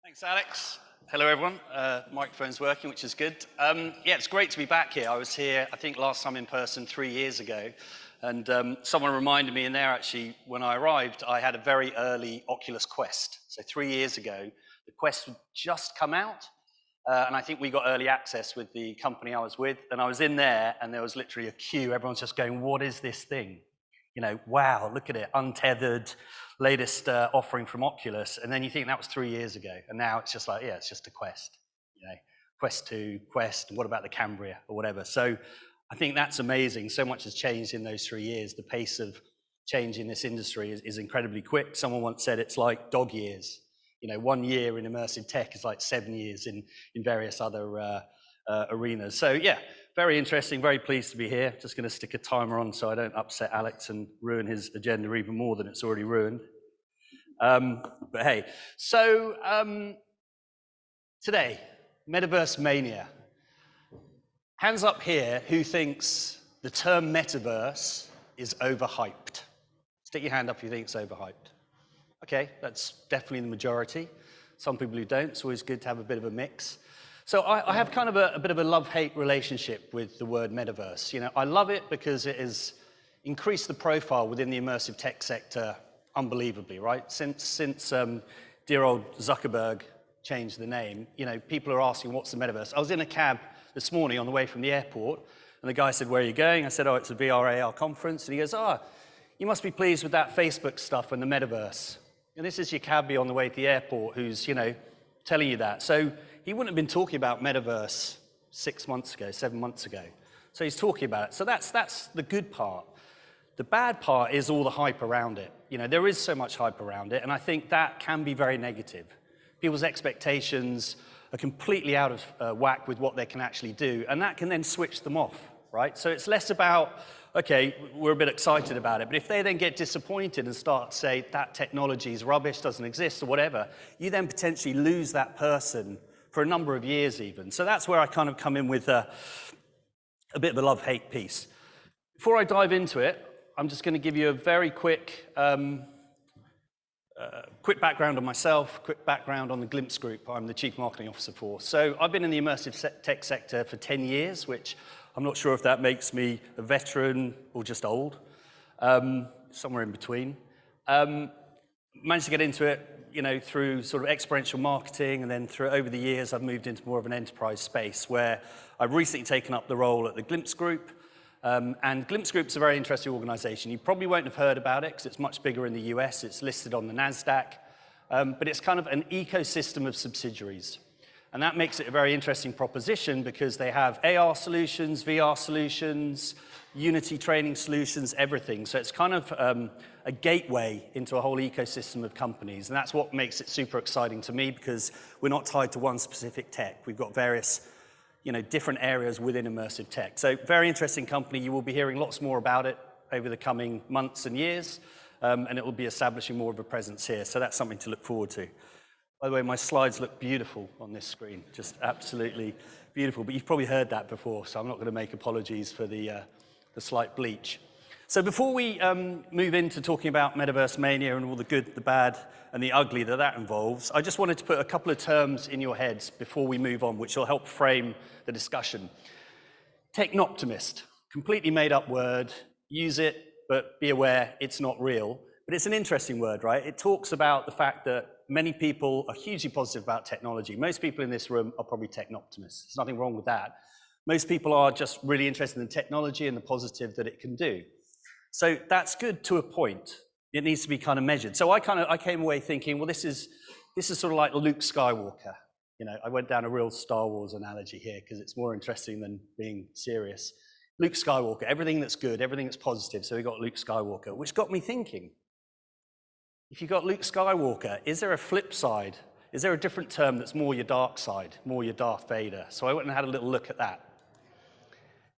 Thanks, Alex. Hello, everyone. Microphone's working, which is good. Yeah, it's great to be back here. I was here, I think, last time in person 3 years ago. And someone reminded me in there, actually, when I arrived, I had a very early Oculus Quest. So 3 years ago, the Quest had just come out. And I think we got early access with the company I was with. And I was in there, and there was literally a queue. Everyone's just going, what is this thing? You know, wow, look at it, untethered, latest offering from Oculus. And then you think that was 3 years ago. And now it's just like, yeah, it's just a Quest. You know, Quest 2, Quest, what about the Cambria or whatever? So I think that's amazing. So much has changed in those 3 years. The pace of change in this industry is incredibly quick. Someone once said it's like dog years. You know, 1 year in immersive tech is like 7 years in various other arenas. So yeah, very interesting, very pleased to be here. Just going to stick a timer on so I don't upset Alex and ruin his agenda even more than it's already ruined. But hey, so today, Metaverse Mania. Hands up here who thinks the term Metaverse is overhyped. Stick your hand up if you think it's overhyped. Okay, that's definitely the majority. Some people who don't, it's always good to have a bit of a mix. So I have kind of a bit of a love-hate relationship with the word metaverse. You know, I love it because it has increased the profile within the immersive tech sector unbelievably, right? Since dear old Zuckerberg changed the name, you know, people are asking, what's the metaverse? I was in a cab this morning on the way from the airport, and the guy said, where are you going? I said, oh, it's a VR AR conference. And he goes, oh, you must be pleased with that Facebook stuff and the metaverse. And this is your cabbie on the way to the airport who's, you know, telling you that. So he wouldn't have been talking about Metaverse 6 months ago, 7 months ago. So he's talking about it. So that's the good part. The bad part is all the hype around it. You know, there is so much hype around it, and I think that can be very negative. People's expectations are completely out of whack with what they can actually do, and that can then switch them off, right? So it's less about, okay, we're a bit excited about it, but if they then get disappointed and start to say that technology is rubbish, doesn't exist, or whatever, you then potentially lose that person for a number of years even. So that's where I kind of come in with a bit of a love-hate piece. Before I dive into it, I'm just going to give you a very quick background on myself, quick background on the Glimpse Group I'm the Chief Marketing Officer for. So I've been in the immersive tech sector for 10 years, which I'm not sure if that makes me a veteran or just old, somewhere in between. Managed to get into it, you know, through sort of experiential marketing, and then over the years I've moved into more of an enterprise space where I've recently taken up the role at the Glimpse Group. And Glimpse Group's a very interesting organization. You probably won't have heard about it because it's much bigger in the US. It's listed on the NASDAQ, but it's kind of an ecosystem of subsidiaries. And that makes it a very interesting proposition because they have AR solutions, VR solutions, Unity training solutions, everything. So it's kind of a gateway into a whole ecosystem of companies. And that's what makes it super exciting to me because we're not tied to one specific tech. We've got various, you know, different areas within immersive tech. So very interesting company. You will be hearing lots more about it over the coming months and years. And it will be establishing more of a presence here. So that's something to look forward to. By the way, my slides look beautiful on this screen, just absolutely beautiful. But you've probably heard that before, so I'm not going to make apologies for the slight bleach. So before we move into talking about Metaverse Mania and all the good, the bad, and the ugly that involves, I just wanted to put a couple of terms in your heads before we move on, which will help frame the discussion. Technoptimist, completely made up word. Use it, but be aware it's not real. But it's an interesting word, right? It talks about the fact that many people are hugely positive about technology. Most people in this room are probably technoptimists. There's nothing wrong with that. Most people are just really interested in technology and the positive that it can do. So that's good to a point. It needs to be kind of measured. So I came away thinking, well, this is sort of like Luke Skywalker. You know, I went down a real Star Wars analogy here because it's more interesting than being serious. Luke Skywalker, everything that's good, everything that's positive. So we got Luke Skywalker, which got me thinking. If you've got Luke Skywalker, is there a flip side? Is there a different term that's more your dark side, more your Darth Vader? So I went and had a little look at that.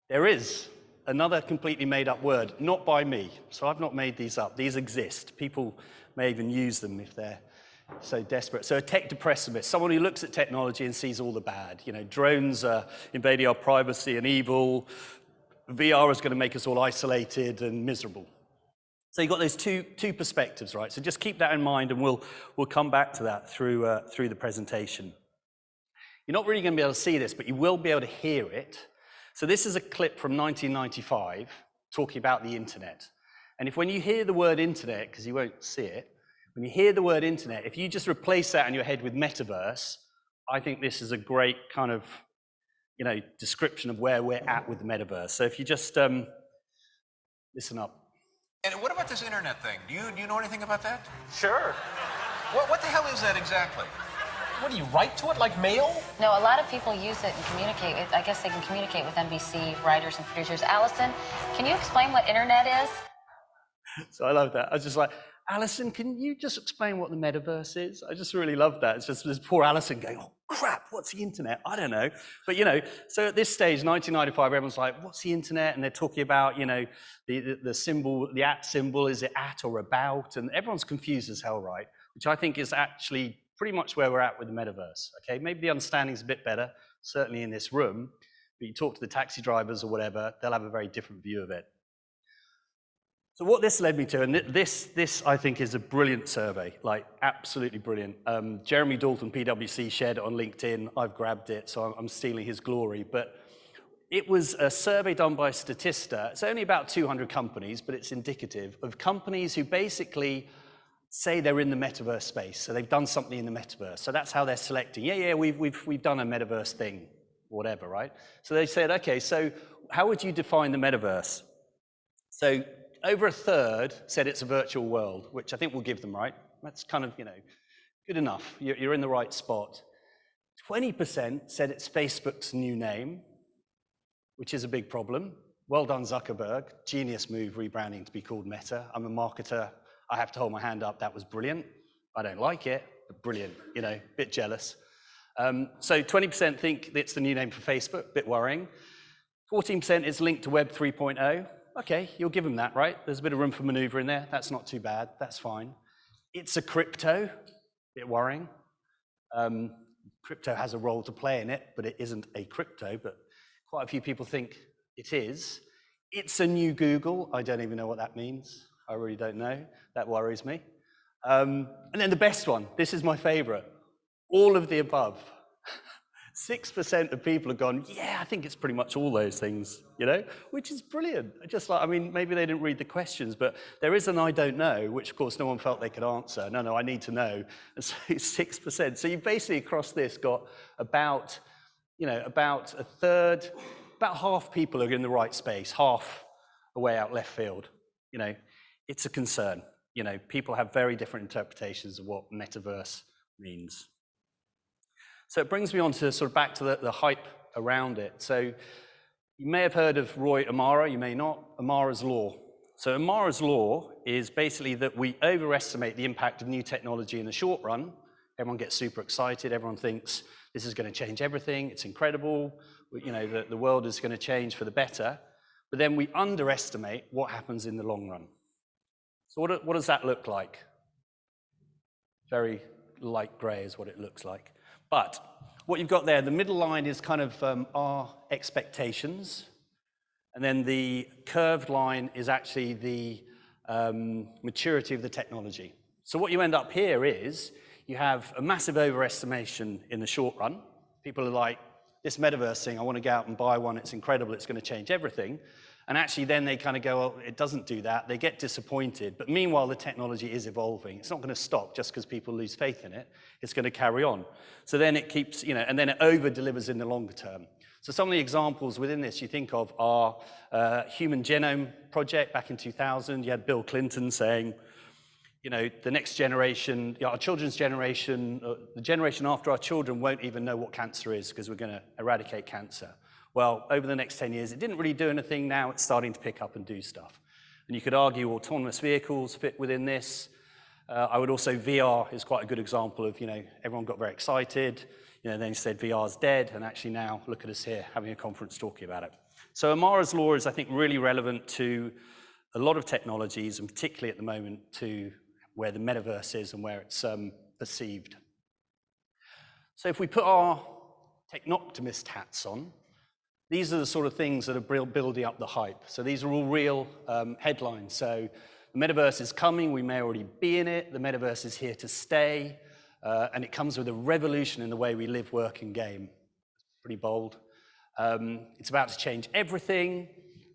There is another completely made up word, not by me. So I've not made these up. These exist. People may even use them if they're so desperate. So a tech depressivist, someone who looks at technology and sees all the bad. You know, drones are invading our privacy and evil. VR is going to make us all isolated and miserable. So you've got those two perspectives, right? So just keep that in mind, and we'll come back to that through the presentation. You're not really going to be able to see this, but you will be able to hear it. So this is a clip from 1995 talking about the internet. And when you hear the word internet, because you won't see it, when you hear the word internet, if you just replace that in your head with metaverse, I think this is a great kind of, description of where we're at with the metaverse. So if you just listen up. And what about this internet thing? Do you know anything about that? Sure. What the hell is that exactly? What do you write to it like mail? No, a lot of people use it and communicate with, I guess they can communicate with NBC writers and producers. Allison, can you explain what internet is? So I love that. I was just like, Alison, can you just explain what the metaverse is? I just really love that. It's just this poor Alison going, oh crap, what's the internet? I don't know. But so at this stage, 1995, everyone's like, what's the internet? And they're talking about, the symbol, the at symbol, is it at or about? And everyone's confused as hell, right? Which I think is actually pretty much where we're at with the metaverse, okay? Maybe the understanding's a bit better, certainly in this room, but you talk to the taxi drivers or whatever, they'll have a very different view of it. So what this led me to, and this I think is a brilliant survey, like absolutely brilliant. Jeremy Dalton, PwC, shared it on LinkedIn. I've grabbed it, so I'm stealing his glory. But it was a survey done by Statista. It's only about 200 companies, but it's indicative of companies who basically say they're in the metaverse space. So they've done something in the metaverse. So that's how they're selecting. Yeah, we've done a metaverse thing, whatever, right? So they said, okay, so how would you define the metaverse? So over a third said it's a virtual world, which I think we'll give them, right? That's kind of, good enough. You're in the right spot. 20% said it's Facebook's new name, which is a big problem. Well done, Zuckerberg. Genius move, rebranding to be called Meta. I'm a marketer. I have to hold my hand up. That was brilliant. I don't like it, but brilliant, bit jealous. So 20% think it's the new name for Facebook, bit worrying. 14% is linked to Web 3.0. Okay, you'll give them that, right? There's a bit of room for maneuver in there. That's not too bad. That's fine. It's a crypto, bit worrying. Crypto has a role to play in it, but it isn't a crypto, but quite a few people think it is. It's a new Google. I don't even know what that means. I really don't know. That worries me. And then the best one. This is my favorite. All of the above. 6% of people have gone, yeah, I think it's pretty much all those things, which is brilliant. Just like, maybe they didn't read the questions, but there is an I don't know, which of course no one felt they could answer. No, I need to know. And so it's 6%. So you basically across this got about a third, about half people are in the right space, half are way out left field. It's a concern. People have very different interpretations of what metaverse means. So it brings me on to sort of back to the hype around it. So you may have heard of Roy Amara, you may not. Amara's law. So Amara's law is basically that we overestimate the impact of new technology in the short run. Everyone gets super excited. Everyone thinks this is going to change everything. It's incredible. The world is going to change for the better. But then we underestimate what happens in the long run. So what does that look like? Very light gray is what it looks like. But what you've got there, the middle line is kind of our expectations. And then the curved line is actually the maturity of the technology. So what you end up here is you have a massive overestimation in the short run. People are like, this metaverse thing, I want to go out and buy one. It's incredible. It's going to change everything. And actually then they kind of go, well, it doesn't do that. They get disappointed. But meanwhile, the technology is evolving. It's not going to stop just because people lose faith in it. It's going to carry on. So then it keeps, and then it over-delivers in the longer term. So some of the examples within this you think of are Human Genome Project back in 2000. You had Bill Clinton saying, the next generation, our children's generation, the generation after our children won't even know what cancer is because we're going to eradicate cancer. Well, over the next 10 years, it didn't really do anything. Now it's starting to pick up and do stuff. And you could argue autonomous vehicles fit within this. I would also, VR is quite a good example of, everyone got very excited. Then you said VR's dead, and actually now look at us here having a conference talking about it. So Amara's law is, I think, really relevant to a lot of technologies, and particularly at the moment to where the metaverse is and where it's perceived. So if we put our technoptimist hats on, these are the sort of things that are building up the hype. So these are all real headlines. So the The metaverse is coming, we may already be in it, the metaverse is here to stay, and it comes with a revolution in the way we live, work, and game. Pretty bold. It's about to change everything.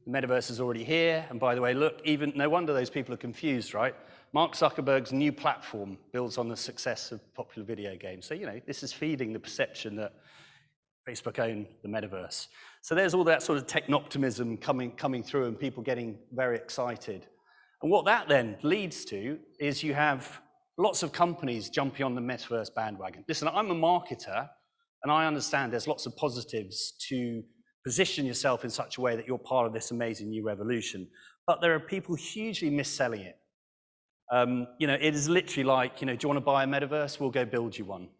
The metaverse is already here, and by the way, look, even no wonder those people are confused, right? Mark Zuckerberg's new platform builds on the success of popular video games. So, this is feeding the perception that Facebook own the metaverse. So there's all that sort of technoptimism coming through and people getting very excited. And what that then leads to is you have lots of companies jumping on the metaverse bandwagon. Listen, I'm a marketer, and I understand there's lots of positives to position yourself in such a way that you're part of this amazing new revolution. But there are people hugely misselling it. It is literally like, do you want to buy a metaverse? We'll go build you one.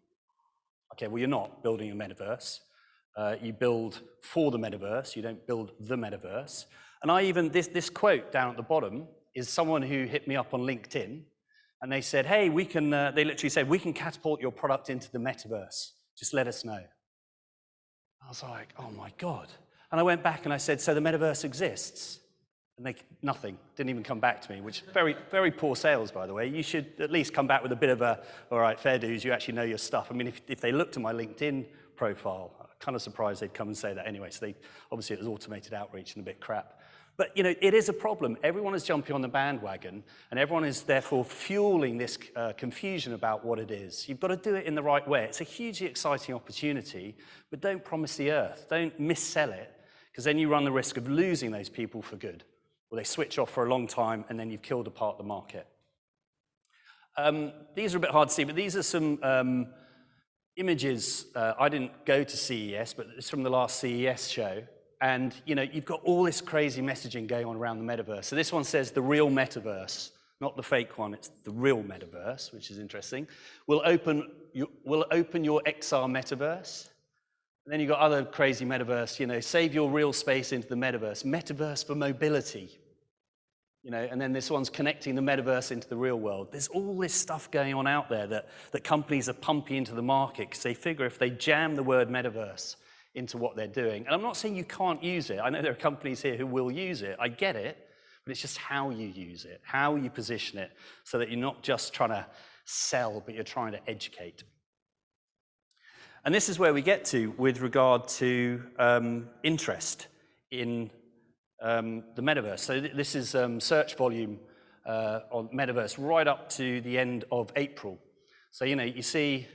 Okay, well, you're not building a metaverse. You build for the metaverse. You don't build the metaverse. And this quote down at the bottom is someone who hit me up on LinkedIn, and they said, hey, they literally said, we can catapult your product into the metaverse. Just let us know. I was like, oh my God. And I went back and I said, so the metaverse exists? And nothing, didn't even come back to me, which very, very poor sales, by the way. You should at least come back with a bit of all right, fair dues, you actually know your stuff. I mean, if they looked at my LinkedIn profile, I'm kind of surprised they'd come and say that anyway. So obviously it was automated outreach and a bit crap. But it is a problem. Everyone is jumping on the bandwagon, and everyone is therefore fueling this confusion about what it is. You've got to do it in the right way. It's a hugely exciting opportunity, but don't promise the earth. Don't missell it, because then you run the risk of losing those people for good. Or they switch off for a long time, and then you've killed a part of the market. These are a bit hard to see, but these are some images. I didn't go to CES, but it's from the last CES show. And you've got all this crazy messaging going on around the metaverse. So this one says the real metaverse, not the fake one. It's the real metaverse, which is interesting. We'll open your XR metaverse. And then you've got other crazy metaverse. Save your real space into the metaverse. Metaverse for mobility. And then this one's connecting the metaverse into the real world. There's all this stuff going on out there that companies are pumping into the market because they figure if they jam the word metaverse into what they're doing. And I'm not saying you can't use it. I know there are companies here who will use it. I get it, but it's just how you use it, how you position it, so that you're not just trying to sell, but you're trying to educate. And this is where we get to with regard to interest in the metaverse. So this is search volume on metaverse right up to the end of April. So, you see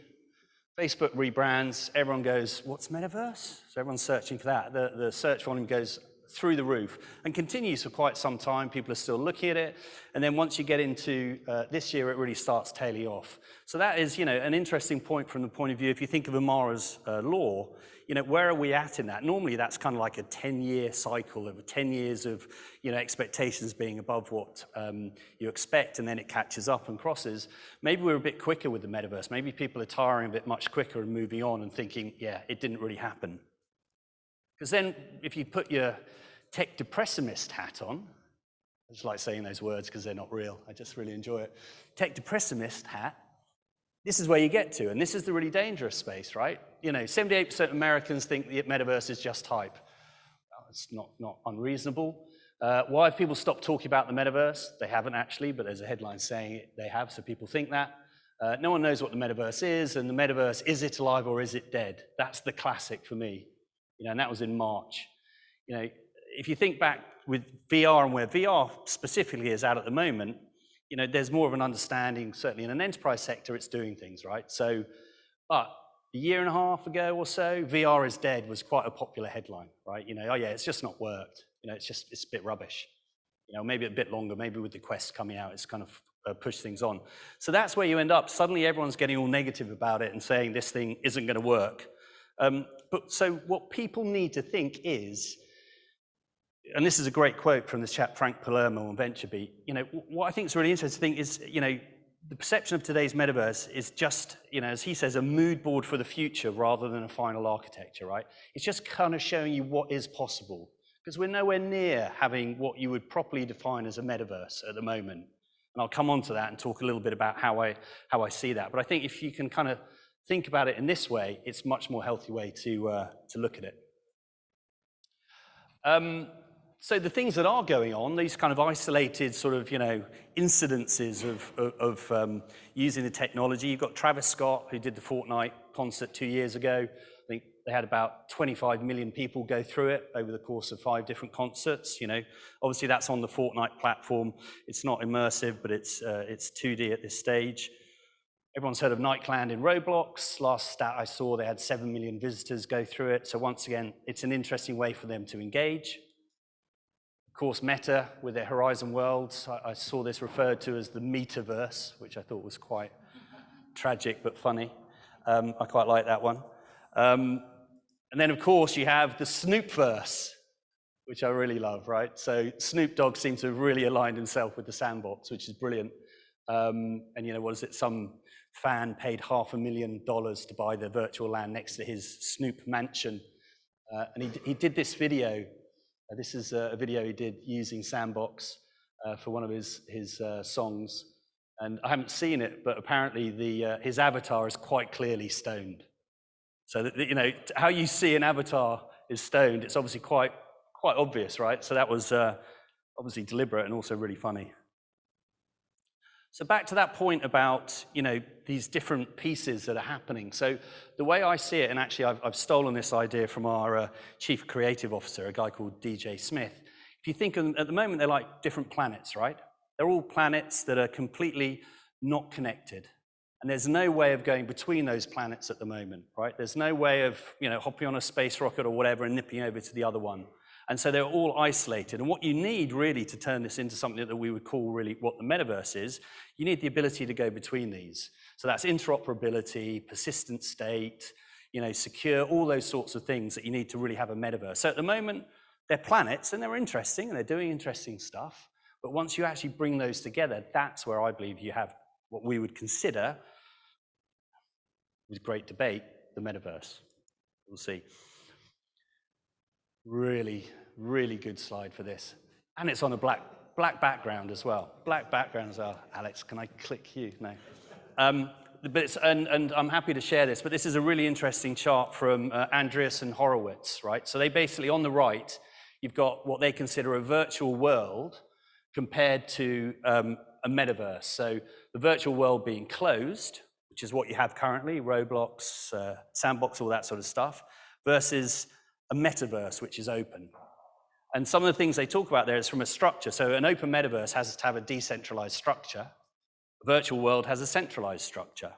Facebook rebrands, everyone goes, what's metaverse? So everyone's searching for that. The search volume goes through the roof and continues for quite some time. People are still looking at it. And then once you get into this year, it really starts tailing off. So that is, an interesting point from the point of view, if you think of Amara's law, where are we at in that? Normally that's kind of like a 10-year cycle of 10 years of, expectations being above what you expect, and then it catches up and crosses. Maybe we're a bit quicker with the metaverse. Maybe people are tiring of it much quicker and moving on and thinking, yeah, it didn't really happen. Because then if you put your tech depressimist hat on, I just like saying those words because they're not real. I just really enjoy it. Tech depressimist hat, this is where you get to, and this is the really dangerous space, right? 78% of Americans think the metaverse is just hype. Well, it's not unreasonable. Why have people stopped talking about the metaverse? They haven't actually, but there's a headline saying they have, so people think that. No one knows what the metaverse is, and the metaverse, is it alive or is it dead? That's the classic for me. And that was in March. If you think back with VR and where VR specifically is at the moment, there's more of an understanding, certainly in an enterprise sector, it's doing things, right? So, but a year and a half ago or so, VR is dead was quite a popular headline, right? Oh yeah, it's just not worked. It's a bit rubbish. Maybe a bit longer, maybe with the Quest coming out, it's kind of pushed things on. So that's where you end up. Suddenly everyone's getting all negative about it and saying this thing isn't going to work. But so what people need to think is, and this is a great quote from this chap, Frank Palermo on VentureBeat, what I think is really interesting is, the perception of today's metaverse is just, as he says, a mood board for the future rather than a final architecture, right? It's just kind of showing you what is possible, because we're nowhere near having what you would properly define as a metaverse at the moment. And I'll come on to that and talk a little bit about how I see that. But I think if you can kind of think about it in this way, it's a much more healthy way to look at it. So the things that are going on, these kind of isolated sort of, incidences of using the technology. You've got Travis Scott, who did the Fortnite concert 2 years ago. I think they had about 25 million people go through it over the course of 5 different concerts. Obviously that's on the Fortnite platform. It's not immersive, but it's 2D at this stage. Everyone's heard of Nightland in Roblox. Last stat I saw, they had 7 million visitors go through it. So once again, it's an interesting way for them to engage. Of course, Meta with their Horizon Worlds. I saw this referred to as the Metaverse, which I thought was quite tragic but funny. I quite like that one. And then, of course, you have the Snoopverse, which I really love, right? So Snoop Dogg seems to have really aligned himself with the sandbox, which is brilliant. And what is it? Some fan paid $500,000 to buy the virtual land next to his Snoop mansion. And he did this video. This is a video he did using Sandbox for one of his songs. And I haven't seen it, but apparently his avatar is quite clearly stoned. So that, how you see an avatar is stoned, it's obviously quite obvious, right? So that was obviously deliberate and also really funny. So back to that point about, these different pieces that are happening. So the way I see it, and actually I've stolen this idea from our chief creative officer, a guy called DJ Smith. If you think at the moment, they're like different planets, right? They're all planets that are completely not connected. And there's no way of going between those planets at the moment, right? There's no way of, hopping on a space rocket or whatever and nipping over to the other one. And so they're all isolated. And what you need really to turn this into something that we would call really what the metaverse is, you need the ability to go between these. So that's interoperability, persistent state, secure, all those sorts of things that you need to really have a metaverse. So at the moment, they're planets and they're interesting and they're doing interesting stuff. But once you actually bring those together, that's where I believe you have what we would consider, with great debate, the metaverse. We'll see. Really, really good slide for this. And it's on a black background as well. Black background as well. Alex, can I click you? No. And I'm happy to share this, but this is a really interesting chart from Andreas and Horowitz, right? So they basically, on the right, you've got what they consider a virtual world compared to a metaverse. So the virtual world being closed, which is what you have currently, Roblox, Sandbox, all that sort of stuff, versus a metaverse, which is open. And some of the things they talk about there is from a structure. So an open metaverse has to have a decentralized structure. A virtual world has a centralized structure.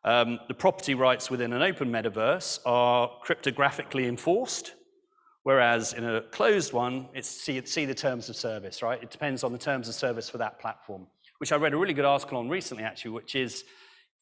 The property rights within an open metaverse are cryptographically enforced, whereas in a closed one, it's see the terms of service, right? It depends on the terms of service for that platform, which I read a really good article on recently, actually, which is,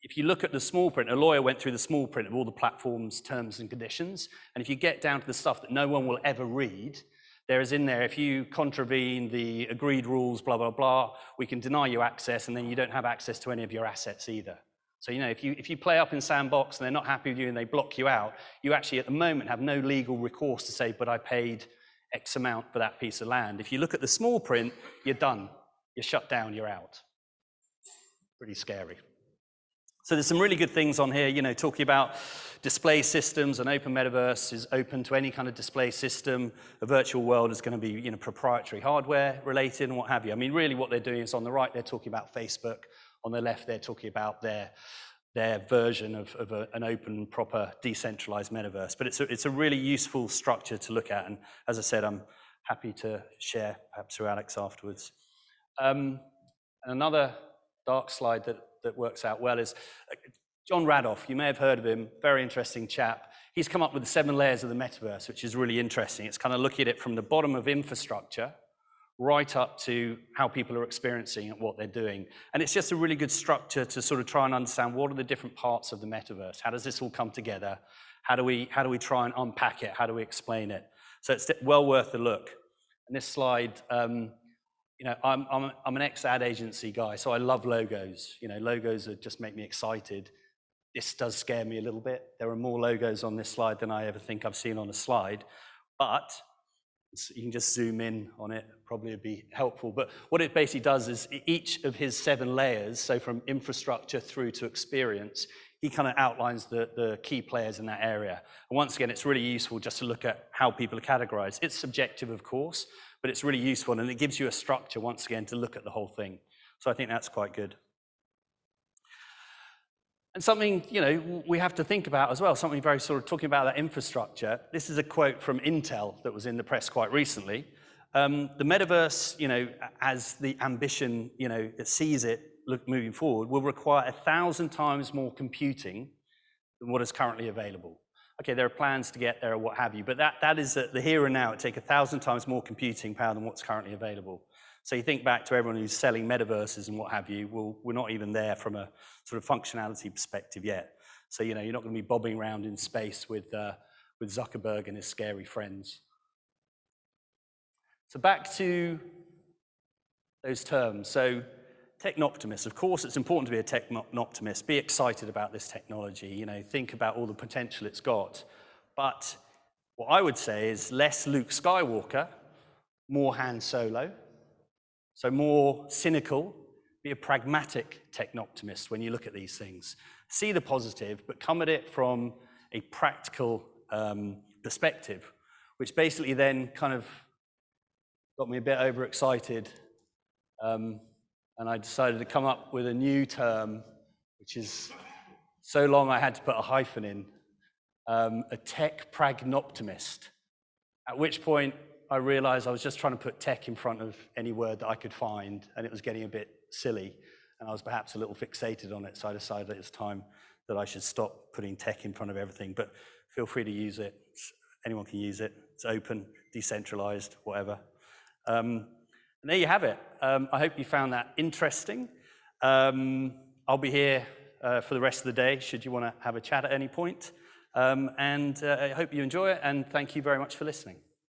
if you look at the small print, a lawyer went through the small print of all the platforms' terms and conditions, and if you get down to the stuff that no one will ever read, there is in there, if you contravene the agreed rules, blah, blah, blah, we can deny you access, and then you don't have access to any of your assets either. So, if you play up in Sandbox and they're not happy with you and they block you out, you actually at the moment have no legal recourse to say, but I paid X amount for that piece of land. If you look at the small print, you're done. You're shut down, you're out. Pretty scary. So there's some really good things on here, talking about display systems. An open metaverse is open to any kind of display system. A virtual world is going to be, proprietary hardware related and what have you. I mean, really what they're doing is on the right, they're talking about Facebook. On the left, they're talking about their version of an open, proper, decentralized metaverse. But it's a really useful structure to look at. And as I said, I'm happy to share, perhaps through Alex afterwards. And another dark slide that works out well is John Radoff. You may have heard of him, very interesting chap. He's come up with the 7 layers of the metaverse, which is really interesting. It's kind of looking at it from the bottom of infrastructure right up to how people are experiencing and what they're doing. And it's just a really good structure to sort of try and understand what are the different parts of the metaverse. How does this all come together? How do we try and unpack it? How do we explain it? So it's well worth a look. And this slide, I'm an ex-ad agency guy, so I love logos. Logos just make me excited. This does scare me a little bit. There are more logos on this slide than I ever think I've seen on a slide, but you can just zoom in on it, probably would be helpful. But what it basically does is each of his 7 layers, so from infrastructure through to experience, he kind of outlines the key players in that area. And once again, it's really useful just to look at how people are categorized. It's subjective, of course, but it's really useful, and it gives you a structure, once again, to look at the whole thing. So I think that's quite good. And something, you know, we have to think about as well, something very sort of talking about that infrastructure. This is a quote from Intel that was in the press quite recently. The metaverse, you know, as the ambition, you know, it sees it moving forward, will require 1,000 times more computing than what is currently available. Okay, there are plans to get there or what have you, but that is the here and now. It takes 1,000 times more computing power than what's currently available. So you think back to everyone who's selling metaverses and what have you, well, we're not even there from a sort of functionality perspective yet. So, you know, you're not going to be bobbing around in space with Zuckerberg and his scary friends. So back to those terms. So technoptimist, of course, it's important to be a technoptimist. Be excited about this technology, you know, think about all the potential it's got. But what I would say is less Luke Skywalker, more Han Solo. So more cynical, be a pragmatic technoptimist when you look at these things. See the positive, but come at it from a practical perspective, which basically then kind of got me a bit overexcited. And I decided to come up with a new term, which is so long I had to put a hyphen in, a tech pragnoptimist, at which point I realized I was just trying to put tech in front of any word that I could find, and it was getting a bit silly, and I was perhaps a little fixated on it, so I decided it's time that I should stop putting tech in front of everything, but feel free to use it. Anyone can use it. It's open, decentralized, whatever. And there you have it. I hope you found that interesting. I'll be here for the rest of the day, should you want to have a chat at any point. And I hope you enjoy it, and thank you very much for listening.